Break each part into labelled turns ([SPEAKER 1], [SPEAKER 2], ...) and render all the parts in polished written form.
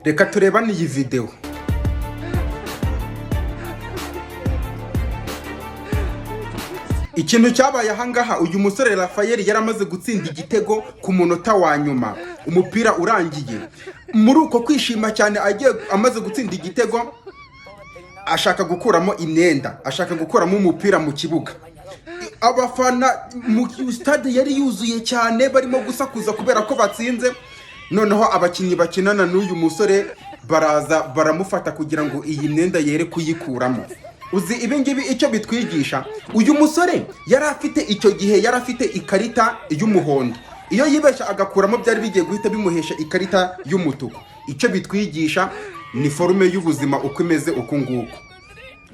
[SPEAKER 1] reka turebane iyi video. Ikintu cyabaye ahangaha, uyu musore Rafael yaramaze gutsinda igitego ku munota wa nyuma, umupira urangiye. Muri uko kwishima cyane amaze gutsinda igitego, ashaka gukuramo imyenda, ashaka gukuramo umupira mu kibuga. Abafana mu stade yari yuzuye cyane, barimo gusakuza kubera ko batsinze. Noneho abakinnyi bakinana n'uyu musore baraza baramufata kugira ngo iyi myenda yere kuyikuramo. Uzi ibingibi icyo bitwigisha, uyu musore yari afite icyo gihe yari afite ikarita y'umuhondo. Iyo yibesha agakuramo byari bigiye guhita bimuhesha ikarita y'umutuku. Icyo bitwigisha ni forume y'ubuzima uko imeze uko nguko.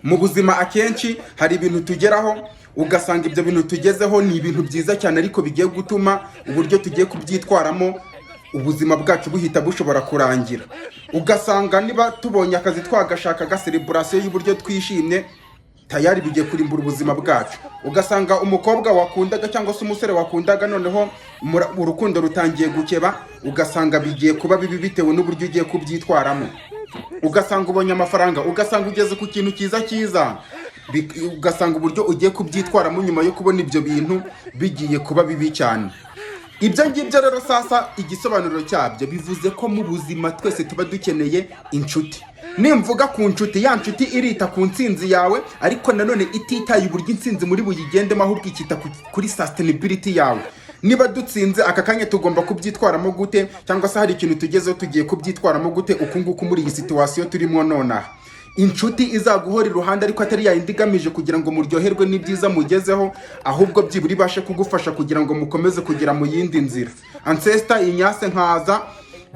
[SPEAKER 1] Mu buzima akenshi hari ibintu tugeraho ugasanga ibyo bintu tugezeho ni ibintu byiza cyane, ariko bigiye gutuma uburyo tugiye kubyitwaramo ubuzima bwacu buhita bushobora kurangira. Ugasanga niba tubonye akazi twagashaka celebration y'uburyo twishimye, tayari bigiye kurimbura ubuzima bwacu. Ugasanga umukobwa wakundaga cyangwa se umusore wakundaga, noneho urukundo rutangiye gukeba, ugasanga bigiye kuba bibi bitewe n'uburyo ugiye kubyitwaramo. Ugasanga ubonye amafaranga, ugasanga ugeze ku kintu cyiza, ugasanga uburyo ugiye kubyitwaramo nyuma yo kubona ibyo bintu bigiye kuba bibi cyane. Ibyo ngibyo rero sasa igisobanuro cyabyo bivuze ko mu buzima twese tuba dukeneye inshuti. Nimvuga ku nshuti, ya nshuti irita ku ntsinzi yawe, ariko nanone ititaye uburyo intsinzi muri buyigendemo, ahubwo ikita kuri sustainability yawe. Niba dutsinze aka kanya tugomba kubyitwaramo gute, cyangwa se hari ikintu tugezeho tugiye kubyitwaramo gute uku nguku muri iyi situation turimo nonaha. Inshuti izaguhora iruhande, ariko atari yayindi igamije kugira ngo muryoherwe n'ibyiza mugezeho, ahubwo byibura ibashe kugufasha kugira ngo mukomeze kugera mu yindi nzira. Ancestor inyase nkaza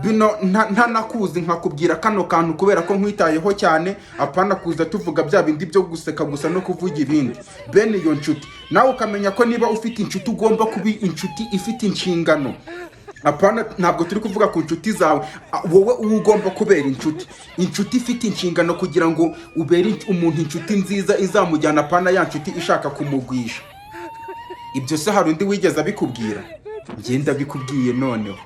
[SPEAKER 1] bino ntanakuzi nkakubwira kano kantu kubera ko nkwitayeho cyane, apana kuza tuvuga bya bindi byo guseka gusa no kuvuga ibindi. Bene iyo nshuti nawe ukamenya ko niba ufite inshuti ugomba kuba inshuti ifite inshingano. Apana, ntabwo turi kuvuga ku nshuti zawe, wowe ugomba kubera inshuti ifite inshingano kugira ngo ubere umuntu inshuti nziza izamujyana, apana ya nshuti ishaka kumugwisha. Ibyo se hari undi wigeze abikubwira? Ngenda bikubwiye noneho.